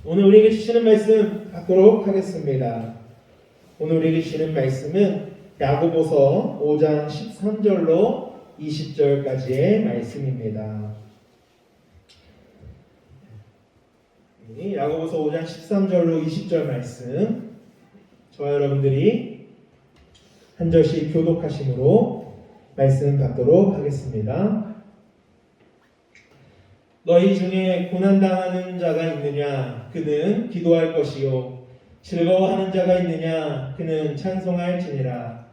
오늘 우리에게 주시는 말씀 받도록 하겠습니다. 오늘 우리에게 주시는 말씀은 야고보서 5장 13절로 20절까지의 말씀입니다. 야고보서 5장 13절로 20절 말씀, 저와 여러분들이 한 절씩 교독하심으로 말씀 받도록 하겠습니다. 너희 중에 고난당하는 자가 있느냐? 그는 기도할 것이요. 즐거워하는 자가 있느냐? 그는 찬송할지니라.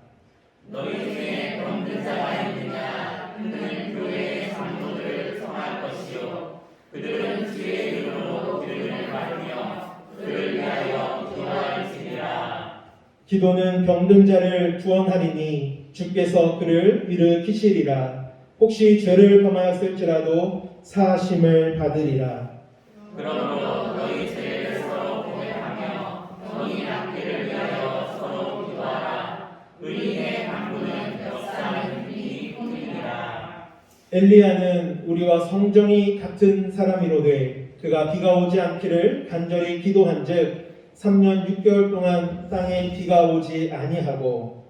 너희 중에 병든 자가 있느냐? 그는 교회의 장로들을 성할 것이요. 그들은 주의 이름으로 기름을 받으며 그를 위하여 기도할지니라. 기도는 병든 자를 구원하리니 주께서 그를 일으키시리라. 혹시 죄를 범하였을지라도 사하심을 받으리라. 그러므로 너희 죄를 서로 고백하며 정의 낫기를 위하여 서로 기도하라. 의인의 간구는 역사하는 힘이 뿐이니라. 엘리야는 우리와 성정이 같은 사람이로되 그가 비가 오지 않기를 간절히 기도한즉 3년 6개월 동안 땅에 비가 오지 아니하고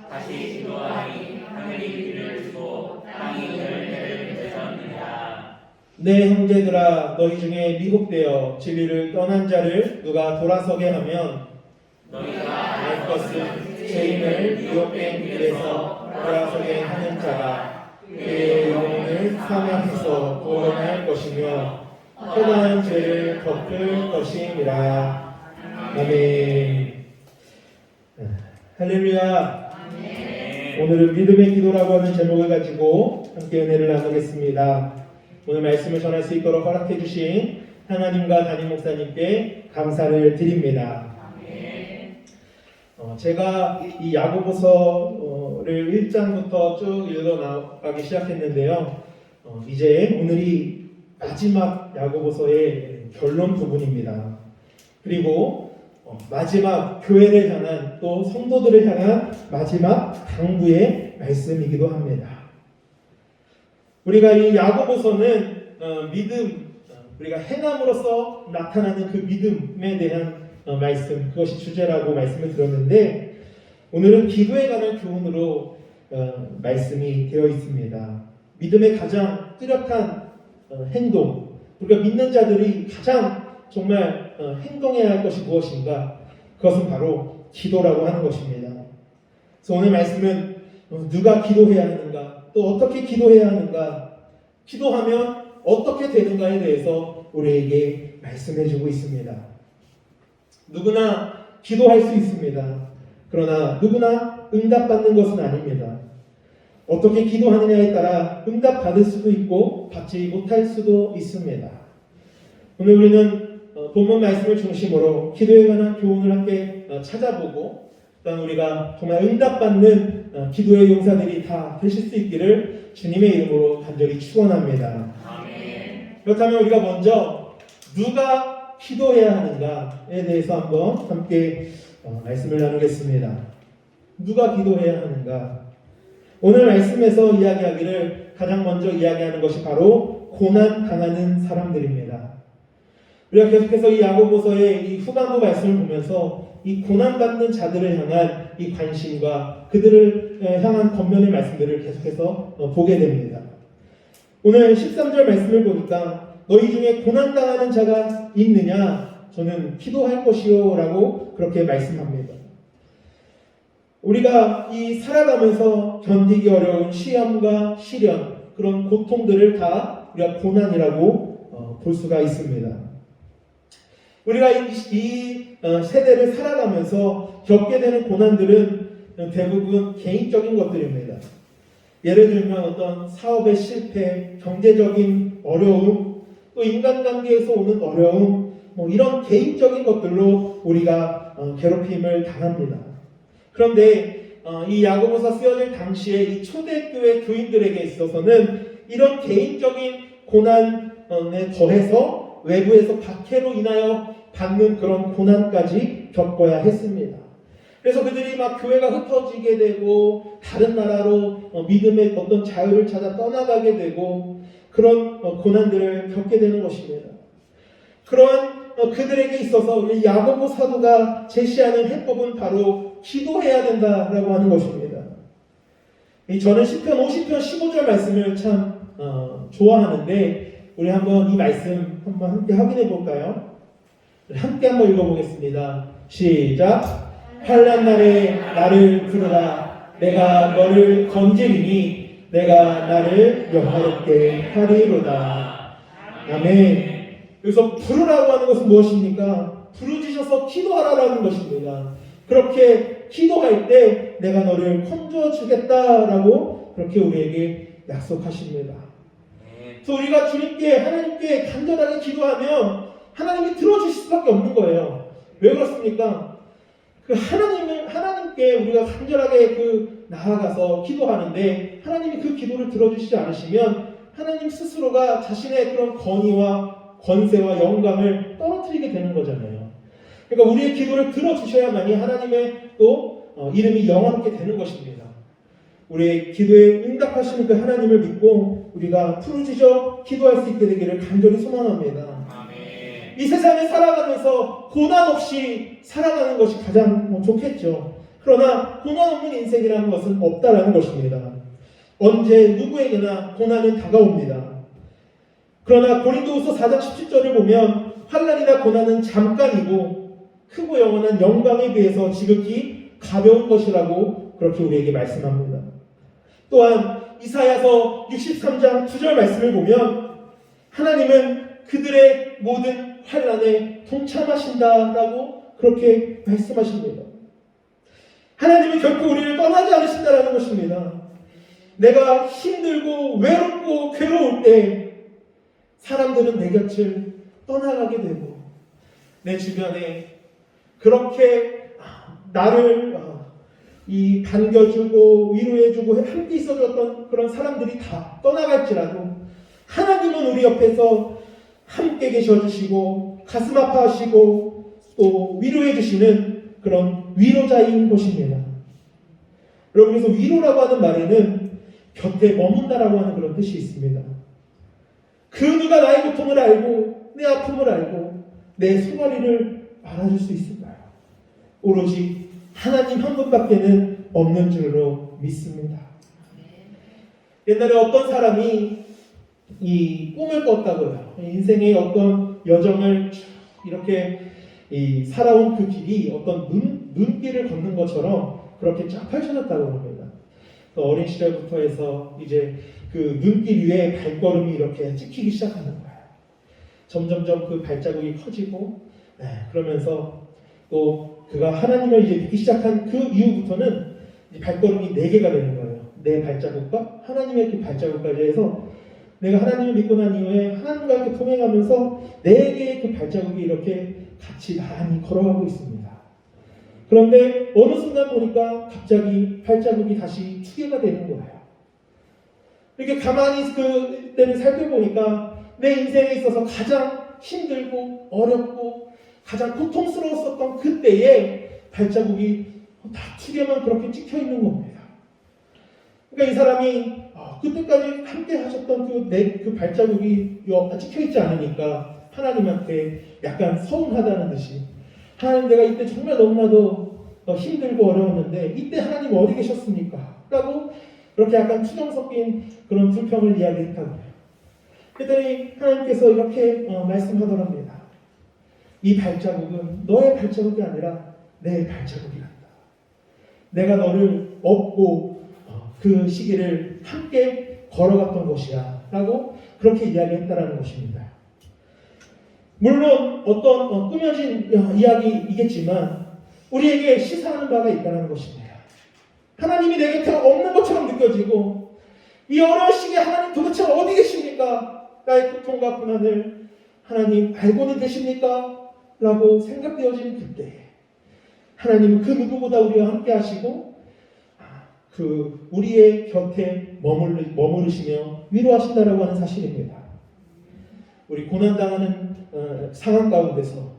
다시 기도하니 하늘이 비를 주고 땅이 열매를 맺었느니라. 내 형제들아, 너희 중에 미혹되어 진리를 떠난 자를 누가 돌아서게 하면 너희가 알 것은 죄인을 미혹된 길에서 돌아서게 하는 자가 그의 영혼을 사망해서 구원할 것이며 허다한 죄를 덮을 것임이라. 아멘. 할렐루야. 오늘은 믿음의 기도라고 하는 제목을 가지고 함께 은혜를 나누겠습니다. 오늘 말씀을 전할 수 있도록 허락해 주신 하나님과 담임 목사님께 감사를 드립니다. 제가 이 야고보서를 1장부터 쭉 읽어 나가기 시작했는데요. 이제 오늘이 마지막 야고보서의 결론 부분입니다. 그리고 마지막 교회를 향한 또 성도들을 향한 마지막 당부의 말씀이기도 합니다. 우리가 이 야고보서는 믿음, 우리가 행함으로써 나타나는 그 믿음에 대한 말씀, 그것이 주제라고 말씀을 드렸는데 오늘은 기도에 관한 교훈으로 말씀이 되어 있습니다. 믿음의 가장 뚜렷한 행동, 우리가 믿는 자들이 가장 정말 행동해야 할 것이 무엇인가? 그것은 바로 기도라고 하는 것입니다. 그래서 오늘 말씀은 누가 기도해야 하는가? 또 어떻게 기도해야 하는가? 기도하면 어떻게 되는가에 대해서 우리에게 말씀해주고 있습니다. 누구나 기도할 수 있습니다. 그러나 누구나 응답받는 것은 아닙니다. 어떻게 기도하느냐에 따라 응답받을 수도 있고 받지 못할 수도 있습니다. 오늘 우리는 본문 말씀을 중심으로 기도에 관한 교훈을 함께 찾아보고 또한 우리가 정말 응답받는 기도의 용사들이 다 되실 수 있기를 주님의 이름으로 간절히 축원합니다. 그렇다면 우리가 먼저 누가 기도해야 하는가에 대해서 한번 함께 말씀을 나누겠습니다. 누가 기도해야 하는가? 오늘 말씀에서 이야기하기를 가장 먼저 이야기하는 것이 바로 고난 당하는 사람들입니다. 우리가 계속해서 이 야고보서의 이 후반부 말씀을 보면서 이 고난받는 자들을 향한 이 관심과 그들을 향한 겉면의 말씀들을 계속해서 보게 됩니다. 오늘 13절 말씀을 보니까 너희 중에 고난당하는 자가 있느냐? 저는 기도할 것이요 라고 그렇게 말씀합니다. 우리가 이 살아가면서 견디기 어려운 시험과 시련, 그런 고통들을 다 우리가 고난이라고 볼 수가 있습니다. 우리가 이 세대를 살아가면서 겪게 되는 고난들은 대부분 개인적인 것들입니다. 예를 들면 어떤 사업의 실패, 경제적인 어려움, 또 인간관계에서 오는 어려움, 이런 개인적인 것들로 우리가 괴롭힘을 당합니다. 그런데 이 야고보서 쓰여질 당시에 이 초대교회 교인들에게 있어서는 이런 개인적인 고난에 더해서 외부에서 박해로 인하여 받는 그런 고난까지 겪어야 했습니다. 그래서 그들이 막 교회가 흩어지게 되고 다른 나라로 믿음의 어떤 자유를 찾아 떠나가게 되고 그런 고난들을 겪게 되는 것입니다. 그러한 그들에게 있어서 우리 야고보 사도가 제시하는 해법은 바로 기도해야 된다라고 하는 것입니다. 저는 시편 50편 15절 말씀을 참 좋아하는데 우리 한번 이 말씀 한번 함께 확인해 볼까요? 함께 한번 읽어보겠습니다. 시작. 환난 날에 나를 부르라. 내가 너를 건지리니 내가 나를 영화롭게 하리로다. 아멘. 여기서 부르라고 하는 것은 무엇입니까? 부르짖어서 기도하라라는 것입니다. 그렇게 기도할 때 내가 너를 건져 주겠다라고 그렇게 우리에게 약속하십니다. 그래서 우리가 주님께 하나님께 간절하게 기도하면 하나님이 들어주실 수밖에 없는 거예요. 왜 그렇습니까? 그 하나님께 우리가 간절하게 나아가서 기도하는데 하나님이 그 기도를 들어주시지 않으시면 하나님 스스로가 자신의 그런 권위와 권세와 영광을 떨어뜨리게 되는 거잖아요. 그러니까 우리의 기도를 들어주셔야만이 하나님의 또 이름이 영화롭게 되는 것입니다. 우리의 기도에 응답하시는 그 하나님을 믿고 우리가 부르짖어 기도할 수 있게 되기를 간절히 소망합니다. 아멘. 이 세상에 살아가면서 고난 없이 살아가는 것이 가장 좋겠죠. 그러나 고난 없는 인생이라는 것은 없다라는 것입니다. 언제 누구에게나 고난은 다가옵니다. 그러나 고린도후서 4장 17절을 보면 환난이나 고난은 잠깐이고 크고 영원한 영광에 비해서 지극히 가벼운 것이라고 그렇게 우리에게 말씀합니다. 또한 이사야서 63장 9절 말씀을 보면 하나님은 그들의 모든 환난에 동참하신다라고 그렇게 말씀하십니다. 하나님은 결코 우리를 떠나지 않으신다라는 것입니다. 내가 힘들고 외롭고 괴로울 때 사람들은 내 곁을 떠나가게 되고 내 주변에 그렇게 나를 반겨주고 위로해주고 함께 있어줬던 그런 사람들이 다 떠나갈지라도 하나님은 우리 옆에서 함께 계셔주시고 가슴 아파하시고 또 위로해주시는 그런 위로자인 것입니다. 여러분, 그래서 위로라고 하는 말에는 곁에 머문다라고 하는 그런 뜻이 있습니다. 그 누가 나의 고통을 알고 내 아픔을 알고 내 소가리를 알아줄 수 있을까요? 오로지 하나님 한 분밖에는 없는 줄로 믿습니다. 옛날에 어떤 사람이 이 꿈을 꿨다고요. 인생의 어떤 여정을 이렇게 살아온 그 길이 어떤 눈길을 걷는 것처럼 그렇게 쫙 펼쳐졌다고 합니다. 어린 시절부터 해서 이제 그 눈길 위에 발걸음이 이렇게 찍히기 시작하는 거예요. 점점점 그 발자국이 커지고, 그러면서 또 그가 하나님을 이제 믿기 시작한 그 이후부터는 이제 발걸음이 4개가 되는 거예요. 내 발자국과 하나님의 그 발자국까지 해서 내가 하나님을 믿고 난 이후에 하나님과 이렇게 동행하면서 4개의 그 발자국이 이렇게 같이 나란히 걸어가고 있습니다. 그런데 어느 순간 보니까 갑자기 발자국이 다시 2개가 되는 거예요. 이렇게 가만히 그때를 살펴보니까 내 인생에 있어서 가장 힘들고 어렵고 가장 고통스러웠었던 그때에 발자국이 다 2개만 그렇게 찍혀 있는 겁니다. 그러니까 이 사람이 그때까지 함께 하셨던 그 발자국이 찍혀 있지 않으니까 하나님한테 약간 서운하다는 듯이, 하나님, 내가 이때 정말 너무나도 힘들고 어려웠는데 이때 하나님 어디 계셨습니까? 라고 그렇게 약간 투정 섞인 그런 불평을 이야기했다고요. 그랬더니 하나님께서 이렇게 말씀하더랍니다. 이 발자국은 너의 발자국이 아니라 내 발자국이란다. 내가 너를 업고 그 시기를 함께 걸어갔던 것이야 라고 그렇게 이야기했다라는 것입니다. 물론 어떤 꾸며진 이야기이겠지만 우리에게 시사하는 바가 있다는 것입니다. 하나님이 내 곁에 없는 것처럼 느껴지고 이 어려운 시기에 하나님 도대체 어디 계십니까? 나의 고통과 고난을 하나님 알고는 계십니까? 라고 생각되어지는 그때 하나님은 그 누구보다 우리와 함께 하시고 우리의 곁에 머무르시며 위로하신다라고 하는 사실입니다. 우리 고난당하는 상황 가운데서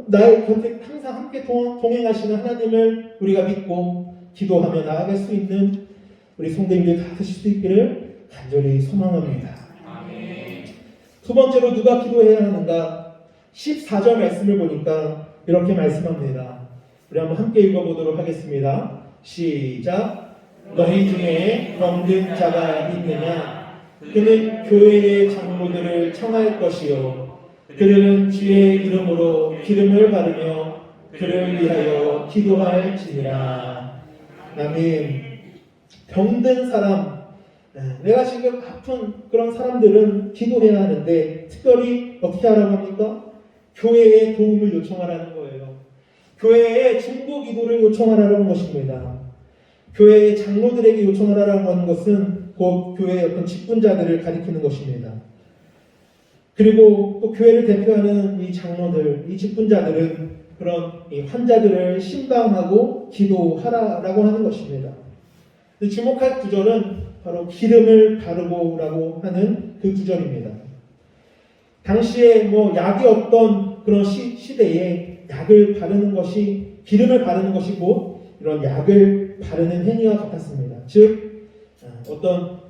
나의 곁에 항상 함께 동행하시는 하나님을 우리가 믿고 기도하며 나아갈 수 있는 우리 성도님들 다 되실 수 있기를 간절히 소망합니다. 아멘. 2번째로 누가 기도해야 하는가? 14절 말씀을 보니까 이렇게 말씀합니다. 우리 한번 함께 읽어보도록 하겠습니다. 시작. 너희 중에 병든 자가 있느냐? 그는 교회의 장로들을 청할 것이요 그들은 주의 이름으로 기름을 바르며 그를 위하여 기도할지니라. 아멘. 병든 사람, 내가 지금 아픈 그런 사람들은 기도해야 하는데 특별히 어떻게 하라고 합니까? 교회에 도움을 요청하라는 거예요. 교회에 중보 기도를 요청하라는 것입니다. 교회의 장로들에게 요청하라고 하는 것은 곧 교회의 어떤 직분자들을 가리키는 것입니다. 그리고 또 교회를 대표하는 이 장로들, 이 직분자들은 그런 이 환자들을 신방하고 기도하라라고 하는 것입니다. 주목할 구절은 바로 기름을 바르고라고 하는 그 구절입니다. 당시에 뭐 약이 없던 그런 시대에 약을 바르는 것이, 기름을 바르는 것이 곧 이런 약을 바르는 행위와 같았습니다. 즉 어떤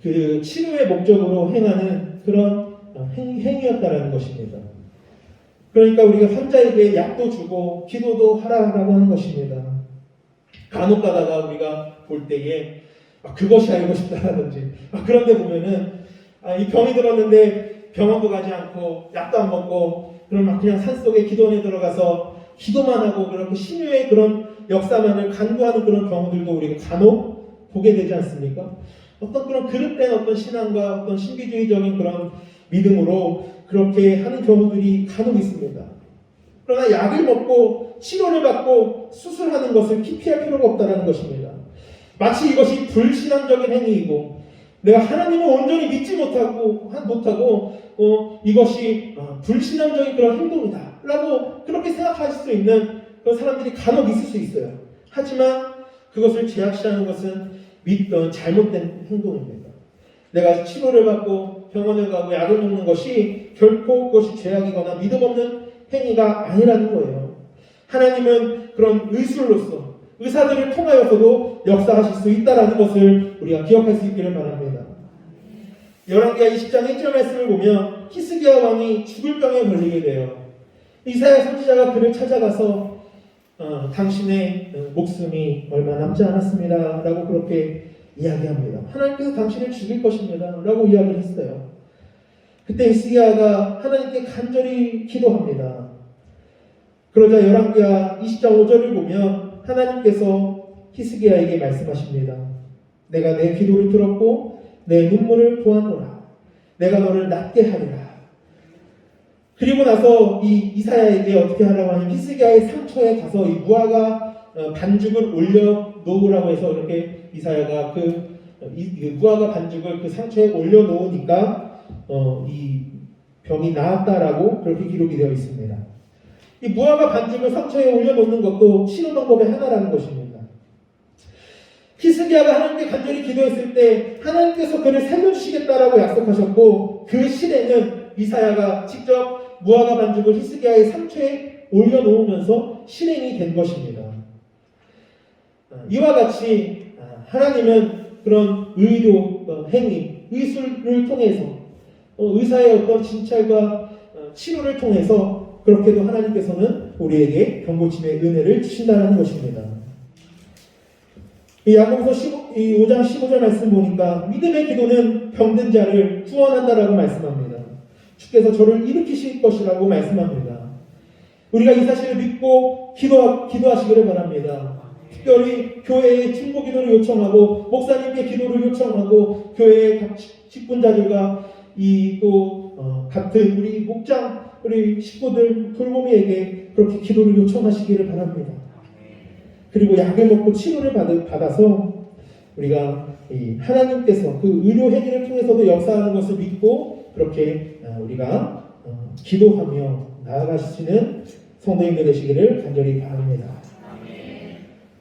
그 치료의 목적으로 행하는 그런 행위였다라는 것입니다. 그러니까 우리가 환자에게 약도 주고 기도도 하라고 하는 것입니다. 간혹 가다가 우리가 볼 때에 그것이 알고 싶다라든지 그런데 보면은 이 병이 들었는데 병원도 가지 않고 약도 안 먹고 그럼 막 그냥 산속에 기도원에 들어가서 기도만 하고 그렇게 신유의 그런 역사만을 간구하는 그런 경우들도 우리가 간혹 보게 되지 않습니까? 어떤 그런 그릇된 어떤 신앙과 어떤 신비주의적인 그런 믿음으로 그렇게 하는 경우들이 간혹 있습니다. 그러나 약을 먹고 치료를 받고 수술하는 것을 기피할 필요가 없다는 것입니다. 마치 이것이 불신앙적인 행위이고 내가 하나님을 온전히 믿지 못하고 이것이 불신앙적인 그런 행동이다 라고 그렇게 생각하실 수 있는 그런 사람들이 간혹 있을 수 있어요. 하지만 그것을 제약시하는 것은 잘못된 행동입니다. 내가 치료를 받고 병원을 가고 약을 먹는 것이 결코 그것이 죄악이거나 믿음 없는 행위가 아니라는 거예요. 하나님은 그런 의술로서 의사들을 통하여서도 역사하실 수 있다는 것을 우리가 기억할 수 있기를 바랍니다. 열왕기하 20장 1절 말씀을 보면 히스기야 왕이 죽을 병에 걸리게 돼요. 이사야 선지자가 그를 찾아가서 당신의 목숨이 얼마 남지 않았습니다 라고 그렇게 이야기합니다. 하나님께서 당신을 죽일 것입니다 라고 이야기를 했어요. 그때 히스기야가 하나님께 간절히 기도합니다. 그러자 열왕기하 20장 5절을 보면 하나님께서 히스기야에게 말씀하십니다. 내가 내 기도를 들었고 내 눈물을 보았노라. 내가 너를 낫게 하리라. 그리고 나서 이 이사야에게 어떻게 하라고 하냐면 히스기야의 상처에 가서 이 무화과 반죽을 올려 놓으라고 해서 이렇게 이사야가 그 무화과 반죽을 그 상처에 올려 놓으니까 이 병이 나았다라고 그렇게 기록이 되어 있습니다. 이 무화과 반죽을 상처에 올려 놓는 것도 치료 방법의 하나라는 것입니다. 히스기야가 하나님께 간절히 기도했을 때 하나님께서 그를 살려주시겠다라고 약속하셨고 그 시대는 이사야가 직접 무화과 반죽을 히스기야의 상처에 올려놓으면서 실행이 된 것입니다. 이와 같이 하나님은 그런 의료 행위, 의술을 통해서 의사의 어떤 진찰과 치료를 통해서 그렇게도 하나님께서는 우리에게 병고침의 은혜를 주신다는 것입니다. 이 야고보서 5장 15절 말씀 보니까 믿음의 기도는 병든 자를 구원한다라고 말씀합니다. 주께서 저를 일으키실 것이라고 말씀합니다. 우리가 이 사실을 믿고 기도하시기를 바랍니다. 특별히 교회의 중보 기도를 요청하고 목사님께 기도를 요청하고 교회의 각 직분자들과 같은 우리 목장 우리 식구들 돌보미에게 그렇게 기도를 요청하시기를 바랍니다. 그리고 약을 먹고 치료를 받아서 우리가 하나님께서 그 의료 행위를 통해서도 역사하는 것을 믿고 그렇게 우리가 기도하며 나아가시는 성도님들 되시기를 간절히 바랍니다.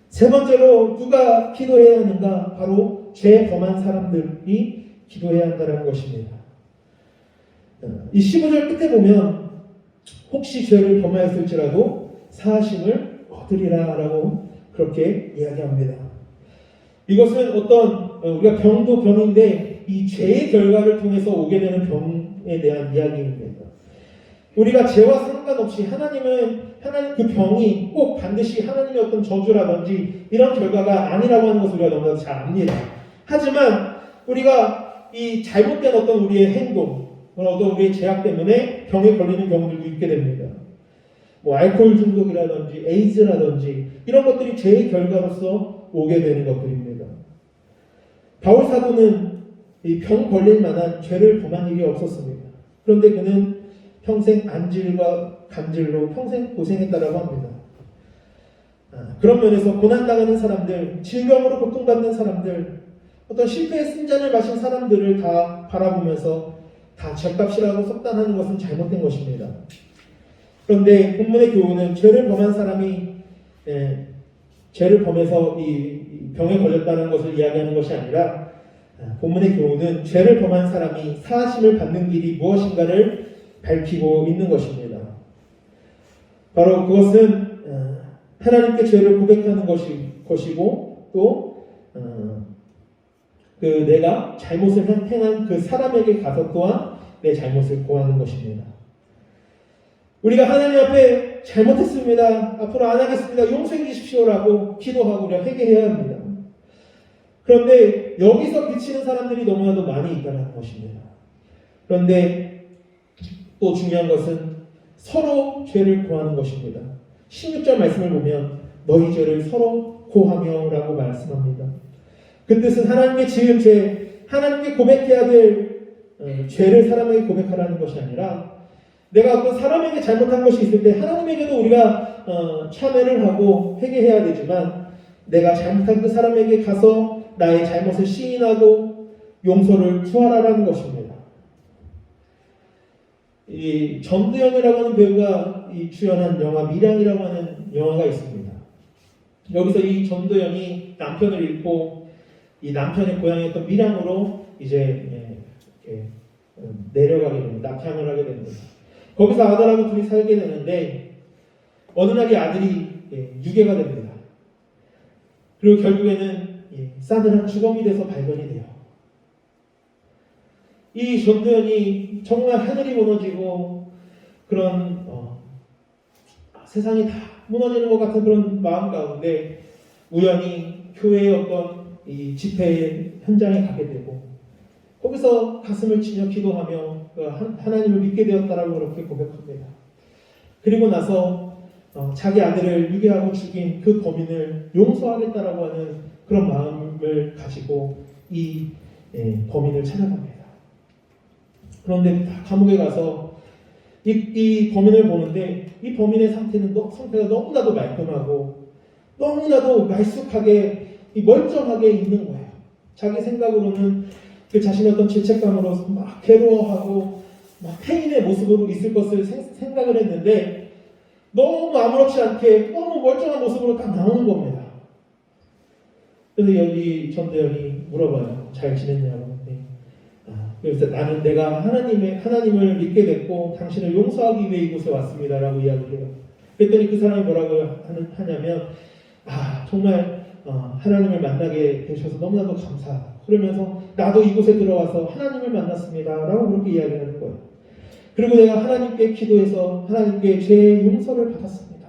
세 번째로 누가 기도해야 하는가? 바로 죄 범한 사람들이 기도해야 한다는 것입니다. 이 15절 끝에 보면 혹시 죄를 범하였을지라도 사하심을 얻으리라 라고 그렇게 이야기합니다. 이것은 어떤 우리가 병도 병인데 이 죄의 결과를 통해서 오게 되는 병에 대한 이야기입니다. 우리가 죄와 상관없이 하나님 그 병이 꼭 반드시 하나님의 어떤 저주라든지 이런 결과가 아니라고 하는 것을 우리가 너무나도 잘 압니다. 하지만 우리가 이 잘못된 어떤 우리의 행동, 어떤 우리의 죄악 때문에 병에 걸리는 경우들도 있게 됩니다. 뭐 알코올 중독이라든지 에이즈라든지 이런 것들이 죄의 결과로서 오게 되는 것들입니다. 바울 사도는 이 병 걸릴 만한 죄를 범한 일이 없었습니다. 그런데 그는 평생 안질과 간질로 평생 고생했다라고 합니다. 그런 면에서 고난당하는 사람들, 질병으로 고통받는 사람들, 어떤 실패의 쓴잔을 마신 사람들을 다 바라보면서 다 죗값이라고 속단하는 것은 잘못된 것입니다. 그런데 본문의 교훈은 죄를 범한 사람이 죄를 범해서 이 병에 걸렸다는 것을 이야기하는 것이 아니라 본문의 교훈은 죄를 범한 사람이 사하심을 받는 길이 무엇인가를 밝히고 있는 것입니다. 바로 그것은 하나님께 죄를 고백하는 것이고 또 내가 잘못을 행한 그 사람에게 가서 또한 내 잘못을 고하는 것입니다. 우리가 하나님 앞에 잘못했습니다. 앞으로 안 하겠습니다. 용서해 주십시오라고 기도하고 우리가 회개해야 합니다. 그런데 여기서 비치는 사람들이 너무나도 많이 있다는 것입니다. 그런데 또 중요한 것은 서로 죄를 고하는 것입니다. 16절 말씀을 보면 너희 죄를 서로 고하며 라고 말씀합니다. 그 뜻은 하나님께 지은 죄, 하나님께 고백해야 될 죄를 사람에게 고백하라는 것이 아니라 내가 어떤 사람에게 잘못한 것이 있을 때 하나님에게도 우리가 참회를 하고 회개해야 되지만 내가 잘못한 그 사람에게 가서 나의 잘못을 시인하고 용서를 구하라라는 것입니다. 이 전두영이라고 하는 배우가 주연한 영화 밀양이라고 하는 영화가 있습니다. 여기서 이 전두영이 남편을 잃고 이 남편의 고향이었던 밀양으로 이제 내려가게 됩니다. 낙향을 하게 됩니다. 거기서 아들하고 둘이 살게 되는데 어느 날 이 아들이 유괴가 됩니다. 그리고 결국에는 싸늘한 주검이 돼서 발견이 돼요. 이 전도연이 정말 하늘이 무너지고 그런 세상이 다 무너지는 것 같은 그런 마음 가운데 우연히 교회의 어떤 이 집회 현장에 가게 되고 거기서 가슴을 치며 기도하며 하나님을 믿게 되었다라고 그렇게 고백합니다. 그리고 나서 자기 아들을 유괴하고 죽인 그 범인을 용서하겠다라고 하는 그런 마음을 가지고 이 범인을 찾아갑니다. 그런데 감옥에 가서 이 범인을 보는데 이 범인의 상태가 너무나도 말끔하고 너무나도 말쑥하게 멀쩡하게 있는 거예요. 자기 생각으로는 그 자신의 어떤 죄책감으로 막 괴로워하고 막 패인의 모습으로 있을 것을 생각을 했는데 너무 아무렇지 않게 너무 멀쩡한 모습으로 딱 나오는 겁니다. 그래서 여기 전대현이 물어봐요. 잘 지냈냐고. 그래서 나는 내가 하나님을 믿게 됐고 당신을 용서하기 위해 이곳에 왔습니다라고 이야기를 해요. 그랬더니 그 사람이 뭐라고 하냐면 정말 하나님을 만나게 되셔서 너무나도 감사하다. 그러면서 나도 이곳에 들어와서 하나님을 만났습니다라고 그렇게 이야기하는 거예요. 그리고 내가 하나님께 기도해서 하나님께 제 용서를 받았습니다.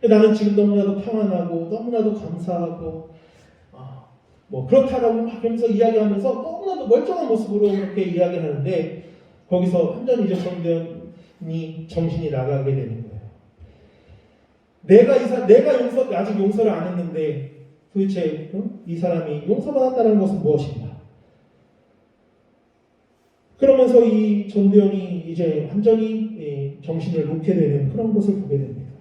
나는 지금 너무나도 평안하고 너무나도 감사하고 그렇다라고 막 그러면서 이야기하면서 너무나도 멀쩡한 모습으로 그렇게 이야기하는데 거기서 완전히 이제 전대현이 정신이 나가게 되는 거예요. 내가 아직 용서를 안 했는데 도대체 이 사람이 용서받았다는 것은 무엇인가? 그러면서 이 전대현이 이제 완전히 정신을 놓게 되는 그런 것을 보게 됩니다.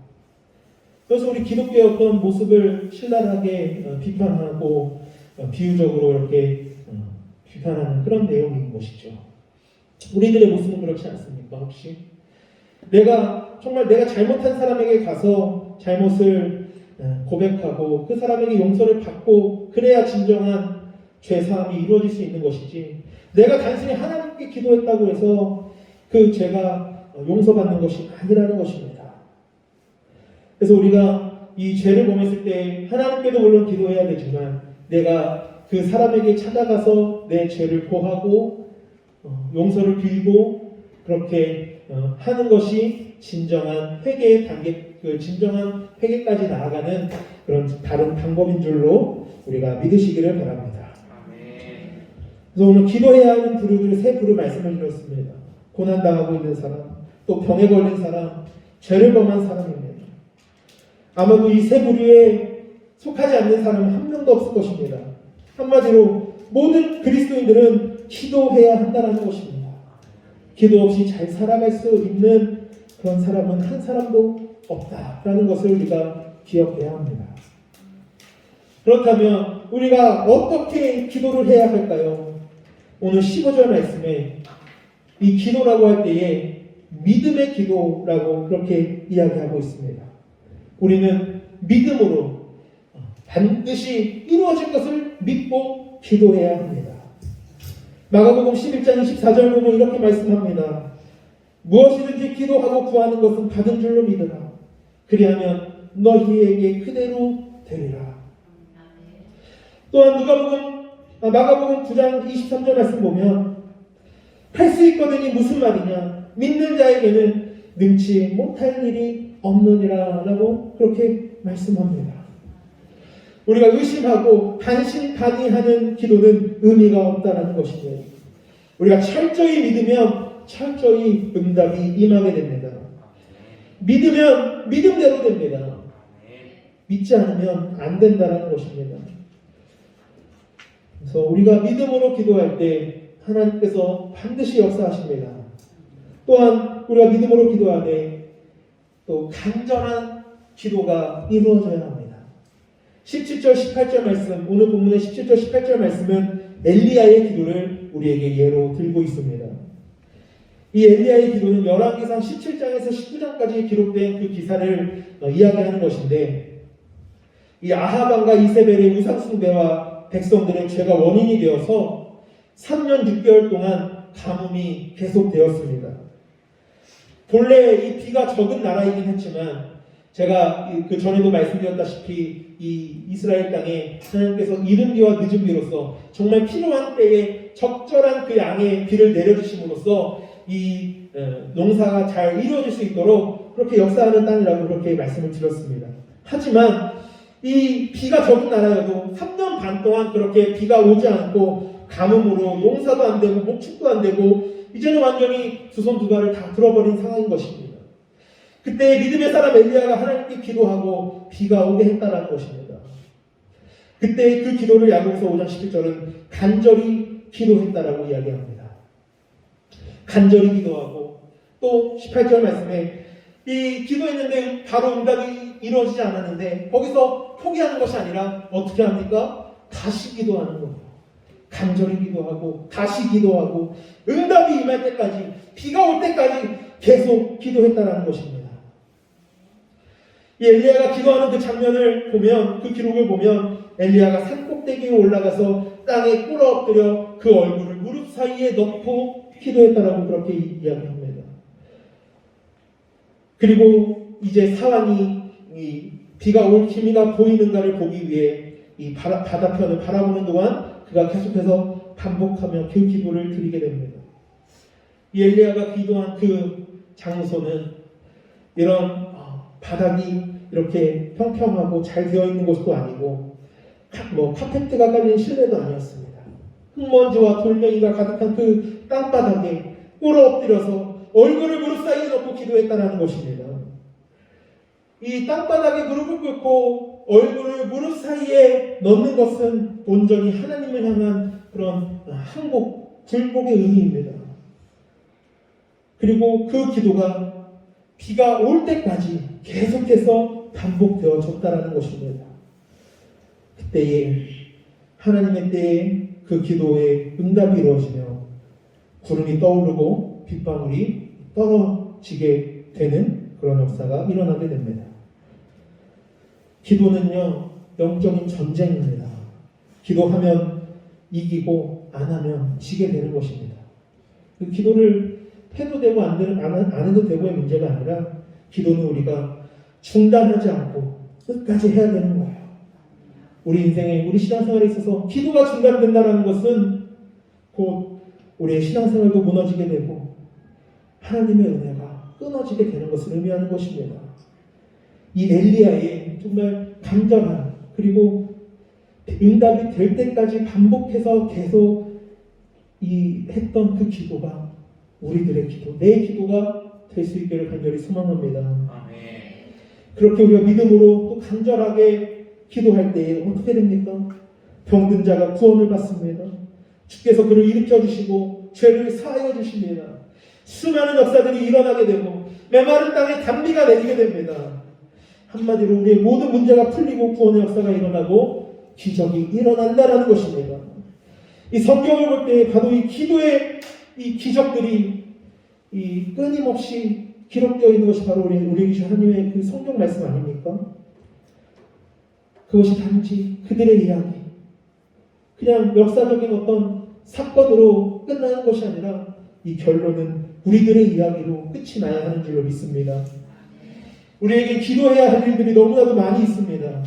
그래서 우리 기독교의 어떤 모습을 신랄하게 비판하고 비유적으로 이렇게 비판하는 그런 내용인 것이죠. 우리들의 모습은 그렇지 않습니까? 혹시 정말 내가 잘못한 사람에게 가서 잘못을 고백하고 그 사람에게 용서를 받고 그래야 진정한 죄사함이 이루어질 수 있는 것이지 내가 단순히 하나님께 기도했다고 해서 그 죄가 용서받는 것이 아니라는 것입니다. 그래서 우리가 이 죄를 범했을 때 하나님께도 물론 기도해야 되지만 내가 그 사람에게 찾아가서 내 죄를 고하고 용서를 빌고 그렇게 하는 것이 진정한 회개의 단계, 그 진정한 회개까지 나아가는 그런 다른 방법인 줄로 우리가 믿으시기를 바랍니다. 아멘. 그래서 오늘 기도해야 하는 부류들을 세 부류 말씀을 드렸습니다. 고난당하고 있는 사람, 또 병에 걸린 사람, 죄를 범한 사람입니다. 아마도 이 세 부류에 속하지 않는 사람은 한 명도 없을 것입니다. 한마디로 모든 그리스도인들은 기도해야 한다는 것입니다. 기도 없이 잘 살아갈 수 있는 그런 사람은 한 사람도 없다라는 것을 우리가 기억해야 합니다. 그렇다면 우리가 어떻게 기도를 해야 할까요? 오늘 15절 말씀에 이 기도라고 할 때에 믿음의 기도라고 그렇게 이야기하고 있습니다. 우리는 믿음으로 반드시 이루어질 것을 믿고 기도해야 합니다. 마가복음 11장 24절 보면 이렇게 말씀합니다. 무엇이든지 기도하고 구하는 것은 받은 줄로 믿으라. 그리하면 너희에게 그대로 되리라. 또한 마가복음 9장 23절 말씀 보면 할 수 있거든이 무슨 말이냐? 믿는 자에게는 능치 못할 일이 없느니라 라고 그렇게 말씀합니다. 우리가 의심하고 반신반의하는 기도는 의미가 없다는 것이죠. 우리가 철저히 믿으면 철저히 응답이 임하게 됩니다. 믿으면 믿음대로 됩니다. 믿지 않으면 안 된다는 것입니다. 그래서 우리가 믿음으로 기도할 때 하나님께서 반드시 역사하십니다. 또한 우리가 믿음으로 기도하되 또 간절한 기도가 이루어져야 합니다. 17절 18절 말씀, 오늘 본문의 17절 18절 말씀은 엘리야의 기도를 우리에게 예로 들고 있습니다. 이 엘리야의 기도는 열왕기상 17장에서 19장까지 기록된 그 기사를 이야기하는 것인데, 이 아합 왕과 이세벨의 우상숭배와 백성들의 죄가 원인이 되어서 3년 6개월 동안 가뭄이 계속되었습니다. 본래 이 비가 적은 나라이긴 했지만 제가 그 전에도 말씀드렸다시피 이 이스라엘 땅에 하나님께서 이른 비와 늦은 비로서 정말 필요한 때에 적절한 그 양의 비를 내려주심으로써 이 농사가 잘 이루어질 수 있도록 그렇게 역사하는 땅이라고 그렇게 말씀을 드렸습니다. 하지만 이 비가 적은 나라여도 3년 반 동안 그렇게 비가 오지 않고 가뭄으로 농사도 안 되고 목축도 안 되고 이제는 완전히 두 손 두 발을 다 들어버린 상황인 것입니다. 그때 믿음의 사람 엘리야가 하나님께 기도하고 비가 오게 했다라는 것입니다. 그때 그 기도를 야고보서 5장 11절은 간절히 기도했다라고 이야기합니다. 간절히 기도하고 또 18절 말씀에 이 기도했는데 바로 응답이 이루어지지 않았는데 거기서 포기하는 것이 아니라 어떻게 합니까? 다시 기도하는 거예요. 간절히 기도하고 다시 기도하고 응답이 임할 때까지 비가 올 때까지 계속 기도했다라는 것입니다. 이 엘리야가 기도하는 그 장면을 보면 그 기록을 보면 엘리야가 산 꼭대기에 올라가서 땅에 꿇어 엎드려 그 얼굴을 무릎 사이에 넣고 기도했다라고 그렇게 이야기합니다. 그리고 이제 사환이 이 비가 올 기미가 보이는가를 보기 위해 이 바다편을 바라보는 동안 그가 계속해서 반복하며 그 기도를 드리게 됩니다. 이 엘리야가 기도한 그 장소는 이런 바닥이 이렇게 평평하고 잘 되어 있는 곳도 아니고 카페트가 깔린 실내도 아니었습니다. 흙먼지와 돌멩이가 가득한 그 땅바닥에 꿇어 엎드려서 얼굴을 무릎 사이에 넣고 기도했다는 것입니다. 이 땅바닥에 무릎을 꿇고 얼굴을 무릎 사이에 넣는 것은 온전히 하나님을 향한 그런 항복, 굴복의 의미입니다. 그리고 그 기도가 비가 올 때까지 계속해서 반복되어졌다라는 것입니다. 그때에 하나님의 때에 그 기도에 응답이 이루어지며 구름이 떠오르고 빗방울이 떨어지게 되는 그런 역사가 일어나게 됩니다. 기도는요, 영적인 전쟁입니다. 기도하면 이기고 안 하면 지게 되는 것입니다. 그 기도를 해도 되고 안 해도 되고의 문제가 아니라 기도는 우리가 중단하지 않고 끝까지 해야 되는 거예요. 우리 인생에, 우리 신앙생활에 있어서 기도가 중단된다는 것은 곧 우리의 신앙생활도 무너지게 되고 하나님의 은혜가 끊어지게 되는 것을 의미하는 것입니다. 이 엘리야의 정말 간절한 그리고 응답이 될 때까지 반복해서 계속 했던 그 기도가 우리들의 기도, 내 기도가 될 수 있기를 간절히 소망합니다. 아멘. 그렇게 우리가 믿음으로 또 간절하게 기도할 때에 어떻게 됩니까? 병든 자가 구원을 받습니다. 주께서 그를 일으켜 주시고 죄를 사하여 주십니다. 수많은 역사들이 일어나게 되고 메마른 땅에 단비가 내리게 됩니다. 한마디로 우리의 모든 문제가 풀리고 구원의 역사가 일어나고 기적이 일어난다라는 것입니다. 이 성경을 볼 때 바로 이 기도의 이 기적들이 이 끊임없이 기록되어 있는 것이 바로 우리에게 주신 하나님의 그 성경 말씀 아닙니까? 그것이 단지 그들의 이야기, 그냥 역사적인 어떤 사건으로 끝나는 것이 아니라 이 결론은 우리들의 이야기로 끝이 나야 하는 줄로 믿습니다. 우리에게 기도해야 할 일들이 너무나도 많이 있습니다.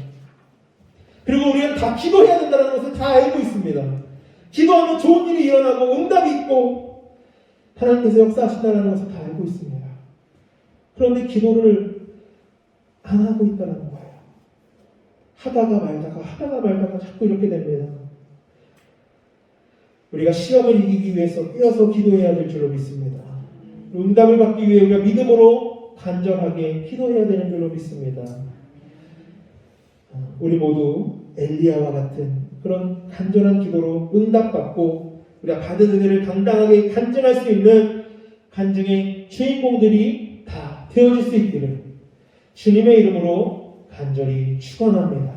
그리고 우리는 다 기도해야 된다는 것을 다 알고 있습니다. 기도하면 좋은 일이 일어나고 응답이 있고 하나님께서 역사하신다는 것을 다 알고 있습니다. 그런데 기도를 안 하고 있다는 거예요. 하다가 말다가 자꾸 이렇게 됩니다. 우리가 시험을 이기기 위해서 뛰어서 기도해야 될 줄로 믿습니다. 응답을 받기 위해 우리가 믿음으로 간절하게 기도해야 되는 줄로 믿습니다. 우리 모두 엘리야와 같은 그런 간절한 기도로 응답받고 우리가 받은 은혜를 당당하게 간증할 수 있는 간증의 주인공들이 다 되어질 수 있기를 주님의 이름으로 간절히 축원합니다.